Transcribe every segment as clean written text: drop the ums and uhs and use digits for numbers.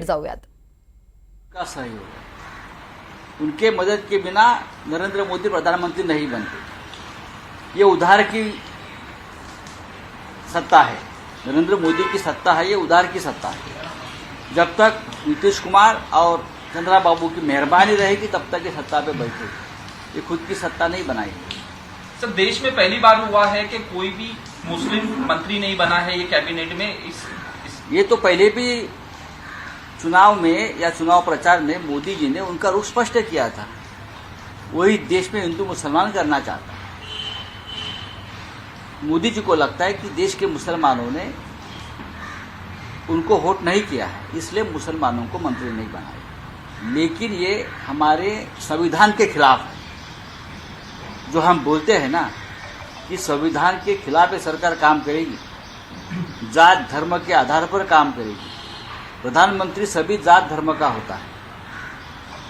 जाऊयात. का सहयोग है. उनके मदद के बिना नरेंद्र मोदी प्रधानमंत्री नहीं बनते. ये उधार की सत्ता है. नरेंद्र मोदी की सत्ता है, ये उधार की सत्ता है. जब तक नीतीश कुमार और चंद्रा बाबू की मेहरबानी रहेगी तब तक ये सत्ता पे बैठेगी. ये खुद की सत्ता नहीं बनाएगी. सर, देश में पहली बार हुआ है कि कोई भी मुस्लिम मंत्री नहीं बना है ये कैबिनेट में. ये तो पहले भी चुनाव में या चुनाव प्रचार में मोदी जी ने उनका रुख स्पष्ट किया था. वही देश में हिंदू मुसलमान करना चाहता है. मोदी जी को लगता है कि देश के मुसलमानों ने उनको वोट नहीं किया है, इसलिए मुसलमानों को मंत्री नहीं बनाया. लेकिन ये हमारे संविधान के खिलाफ है. जो हम बोलते हैं ना कि संविधान के खिलाफ ये सरकार काम करेगी, जात धर्म के आधार पर काम करेगी. प्रधानमंत्री सभी जात धर्म का होता है,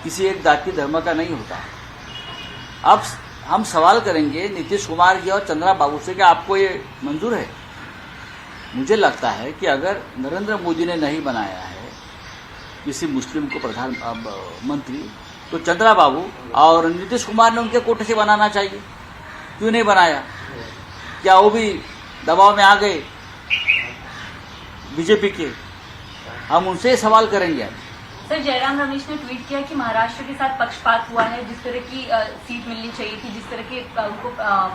किसी एक जाति धर्म का नहीं होता. अब हम सवाल करेंगे नीतीश कुमार जी और चंद्रा बाबू से कि आपको ये मंजूर है. मुझे लगता है कि अगर नरेंद्र मोदी ने नहीं बनाया है किसी मुस्लिम को प्रधानमंत्री, तो चंद्रा बाबू और नीतीश कुमार ने उनके कोटे से बनाना चाहिए. क्यों नहीं बनाया? क्या वो भी दबाव में आ गए बीजेपी के? हम उनसे सवाल करेंगे. सर, जयराम रमेश ने ट्वीट किया कि महाराष्ट्र के साथ पक्षपात हुआ है. जिस तरह की सीट मिलनी चाहिए थी, जिस तरह के उनको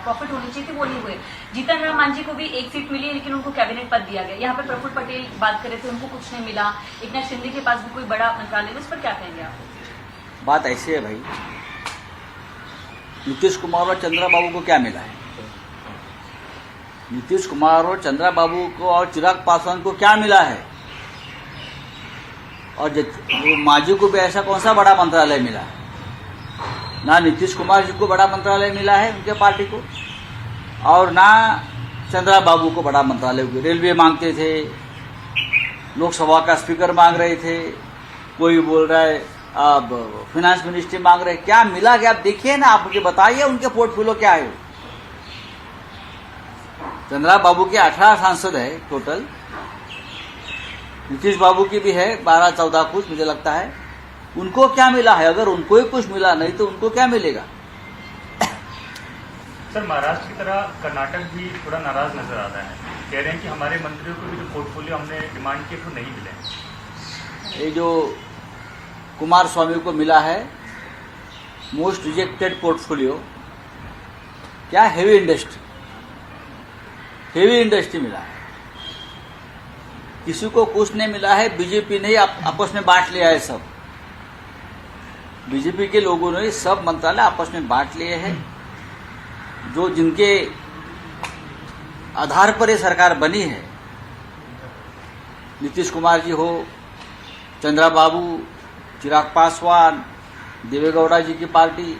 प्रॉफिट होनी चाहिए थी, वो नहीं हुए. जीतन राम मांझी को भी एक सीट मिली लेकिन उनको कैबिनेट पद दिया गया. यहाँ पे प्रफुल्ल पटेल बात कर रहे थे, उनको कुछ नहीं मिला. एकनाथ शिंदे के पास भी कोई बड़ा मंत्रालय, उस पर क्या कहेंगे आप? बात ऐसी है भाई, नीतीश कुमार और चंद्रा बाबू को क्या मिला है? नीतीश कुमार और चंद्रा बाबू को और चिराग पासवान को क्या मिला है? और मांझी को भी ऐसा कौन सा बड़ा मंत्रालय मिला है? ना नीतीश कुमार जी को बड़ा मंत्रालय मिला है उनके पार्टी को, और ना चंद्रा बाबू को बड़ा मंत्रालय. रेलवे मांगते थे, लोकसभा का स्पीकर मांग रहे थे, कोई बोल रहा है अब फाइनेंस मिनिस्ट्री मांग रहे. क्या मिला क्या? आप देखिए ना, आप मुझे बताइए उनके पोर्टफोलियो क्या है. चंद्रा बाबू के 18 सांसद है टोटल, नीतीश बाबू की भी है 12-14 कुछ मुझे लगता है. उनको क्या मिला है? अगर उनको ही कुछ मिला नहीं तो उनको क्या मिलेगा? सर, महाराष्ट्र की तरह कर्नाटक भी थोड़ा नाराज नजर आता है. कह रहे हैं कि हमारे मंत्रियों को भी जो पोर्टफोलियो हमने डिमांड किए वो नहीं मिले. ये जो कुमार स्वामी को मिला है मोस्ट रिजेक्टेड पोर्टफोलियो, क्या हेवी इंडस्ट्री मिला है. किसी को कुछ नहीं मिला है. बीजेपी ने आपस में बांट लिया है. सब बीजेपी के लोगों ने सब मंत्रालय आपस में बांट लिए हैं. जो जिनके आधार पर ये सरकार बनी है, नीतीश कुमार जी हो, चंद्रा बाबू, चिराग पासवान, देवेगौड़ा जी की पार्टी,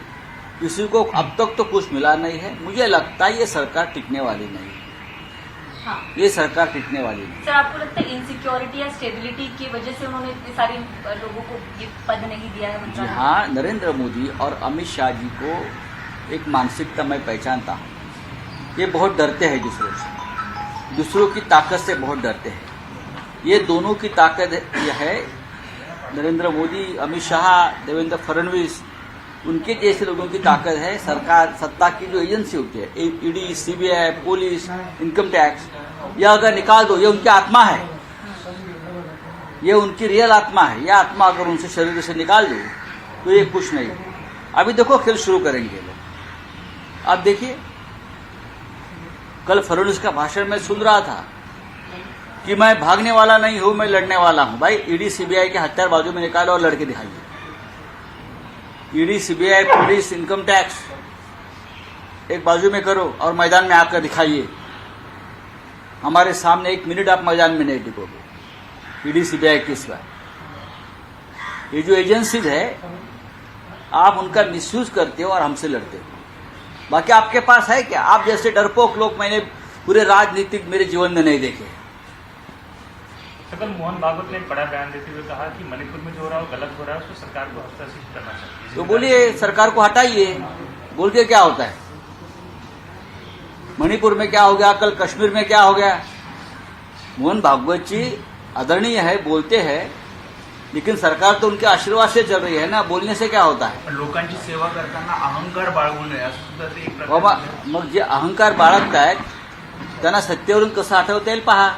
किसी को अब तक तो कुछ मिला नहीं है. मुझे लगता है ये सरकार टिकने वाली नहीं है. हाँ. ये सरकार टिकने वाली नहीं. सर, आपको लगता है इनसिक्योरिटी या स्टेबिलिटी की वजह से उन्होंने इतने सारे लोगों को ये पद नहीं दिया है जी मंत्रालय? हाँ, नरेंद्र मोदी और अमित शाह जी को एक मानसिकता मैं पहचानता हूँ. ये बहुत डरते हैं दूसरों से, दूसरों की ताकत से बहुत डरते हैं. ये दोनों की ताकत ये है, नरेंद्र मोदी, अमित शाह, देवेंद्र फडणवीस, उनके जैसे लोगों की ताकत है. सरकार सत्ता की जो एजेंसी होती है, ED, CBI, police, income tax, यह अगर निकाल दो, ये उनकी आत्मा है, ये उनकी रियल आत्मा है. यह आत्मा अगर उनसे शरीर से निकाल दो तो ये कुछ नहीं. अभी देखो खेल शुरू करेंगे लोग. अब देखिए, कल फडणवीस का भाषण में सुन रहा था कि मैं भागने वाला नहीं हूं, मैं लड़ने वाला हूं. भाई, ईडी सीबीआई के हथियार बाजू में निकालो और लड़के दिखाइए. ED CBI, police, income tax एक बाजू में करो और मैदान में आकर दिखाइए. हमारे सामने 1 मिनट आप मैदान में नहीं टिकोगे. ईडी सीबीआई किस बात? ये जो एजेंसीज है, आप उनका मिसयूज करते हो और हमसे लड़ते हो. बाकी आपके पास है क्या? आप जैसे डरपोक लोग मैंने पूरे राजनीतिक मेरे जीवन में नहीं देखे. कल मोहन भागवत ने एक बड़ा बयान देते हुए कहा कि मणिपुर में जो हो रहा है वो गलत हो रहा है, उसको सरकार को हस्तक्षेप करना चाहिए. तो बोलिए सरकार को हटाइए, बोल के क्या होता है? मणिपुर में क्या हो गया, कल कश्मीर में क्या हो गया? मोहन भागवत जी आदरणीय है, बोलते हैं लेकिन सरकार तो उनके आशीर्वाद से चल रही है ना, बोलने से क्या होता है। लोकांची सेवा करताना अहंकार बाळगू नये असं सुद्धा ते एक बाबा प्रकार मग जे अहंकार बाळगतायत त्यांना सत्तेवरून कसं आठवता येईल पहा.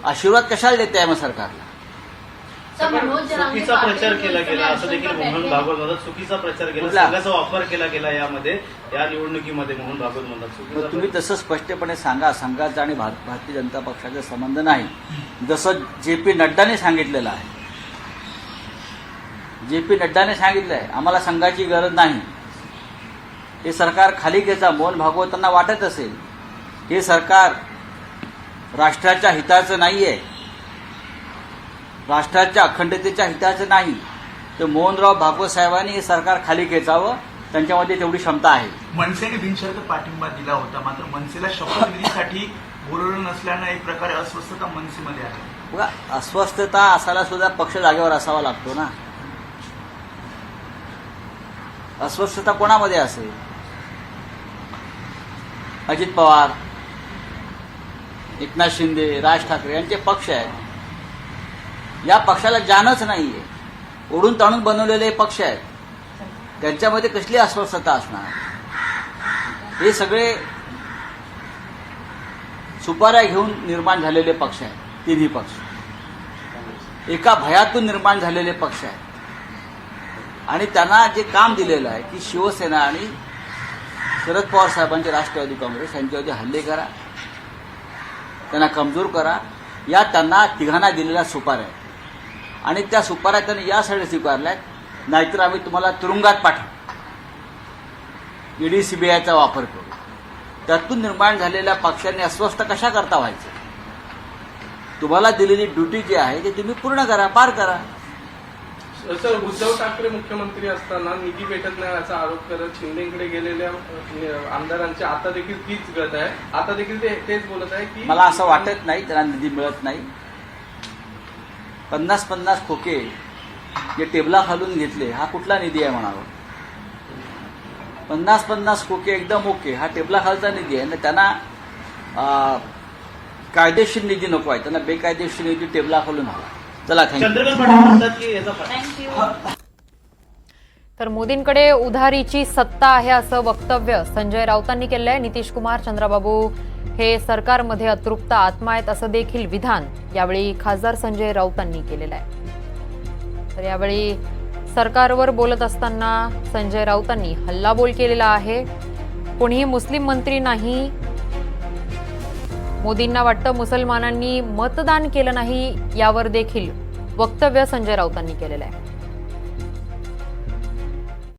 आशीर्वाद कशाला देते आहे मग सरकारला. सर, मनोज जरांगे चुकीचा पाटील प्रचार केला ने गेला असं इस देखील समय मोहन बैठे भागवत म्हणतात. चुकीचा प्रचार केला, कुठला? संघाचा वापर केला गेला यामध्ये, या निवडणुकीमध्ये मोहन भागवत म्हणतात. मग चुकीचा तुम्ही तसं स्पष्टपणे सांगा, संघाचा आणि भारतीय जनता पक्षाचा संबंध नाही, जसं जे.पी. नड्डाने सांगितलेलं आहे. जे.पी. नड्डाने सांगितलं आहे आम्हाला संघाची गरज नाही. हे सरकार खाली घ्यायचा मोहन भागवतांना वाटत असेल. हे सरकार राष्ट्राच्या हिताचं नाही आहे, राष्ट्राच्या अखंडतेच्या हिताचं नाही. तर मोहनराव भागवत साहेबांनी हे सरकार खाली खेचावं, त्यांच्यामध्ये तेवढी क्षमता आहे. मनसेने बिनशर्त पाठिंबा दिला होता, मात्र मनसेला शपथविधीसाठी बोलवलं नसल्यानं एक प्रकारे अस्वस्थता मनसेमध्ये आहे. बघा, अस्वस्थता असायला सुद्धा पक्ष जागेवर असावा लागतो ना. अस्वस्थता कोणामध्ये असेल. अजित पवार, एकनाथ शिंदे, राज ठाकरे यांचे पक्ष आहेत. या पक्षाला जानच नाहीये, ओढून ताणून बनवलेले पक्ष आहेत. त्यांच्यामध्ये कसली अस्वस्थता असणार. हे सगळे सुपाऱ्या घेऊन निर्माण झालेले पक्ष आहेत. तिन्ही पक्ष एका भयातून निर्माण झालेले पक्ष आहेत. आणि त्यांना जे काम दिलेलं आहे की शिवसेना आणि शरद पवार साहेबांचे राष्ट्रवादी काँग्रेस यांच्यावरती हल्ले करा, त्यांना कमजोर करा, या त्यांना तिघांना दिलेल्या सुपाऱ्या आहेत. आणि त्या सुपाऱ्या त्यांनी यासाठी स्वीकारल्यात, नाहीतर आम्ही तुम्हाला तुरुंगात पाठवू, ईडी सीबीआयचा वापर करू. त्यातून निर्माण झालेल्या पक्षांनी अस्वस्थ कशा करता व्हायचं. तुम्हाला दिलेली ड्युटी जी आहे ती तुम्ही पूर्ण करा, पार करा. सर, उद्धव ठाकरे मुख्यमंत्री असताना निधी भेटत नाही याचा आरोप करत शिंदेकडे गेलेल्या आमदारांची आता देखील तीच गत आहे. आता देखील ते तेच बोलत आहे की मला असं वाटत नाही त्यांना निधी मिळत नाही. 50-50 खोके जे टेबला खालून घेतले हा कुठला निधी आहे म्हणावं. 50-50 खोके एकदम ओके, हा टेबला खालचा निधी आहे. त्यांना कायदेशीर निधी नको आहे, त्यांना बेकायदेशीर निधी टेबला खालून हवा. चला, थँक्यू. चंद्रकांत पाटील म्हणतात की याचा थँक्यू. तर मोदींकडे उधारीची सत्ता आहे असं वक्तव्य संजय राऊतांनी केलं आहे. नितीश कुमार, चंद्राबाबू हे सरकारमध्ये अतृप्त आत्मा आहेत असं देखील विधान यावेळी खासदार संजय राऊतांनी केलेलं आहे. तर यावेळी सरकारवर बोलत असताना संजय राऊतांनी हल्लाबोल केलेला आहे. कोणीही मुस्लिम मंत्री नाही. मोदींना वाटतं मुसलमानांनी मतदान केलं नाही, यावर देखील वक्तव्य संजय राऊतांनी केलेलं आहे.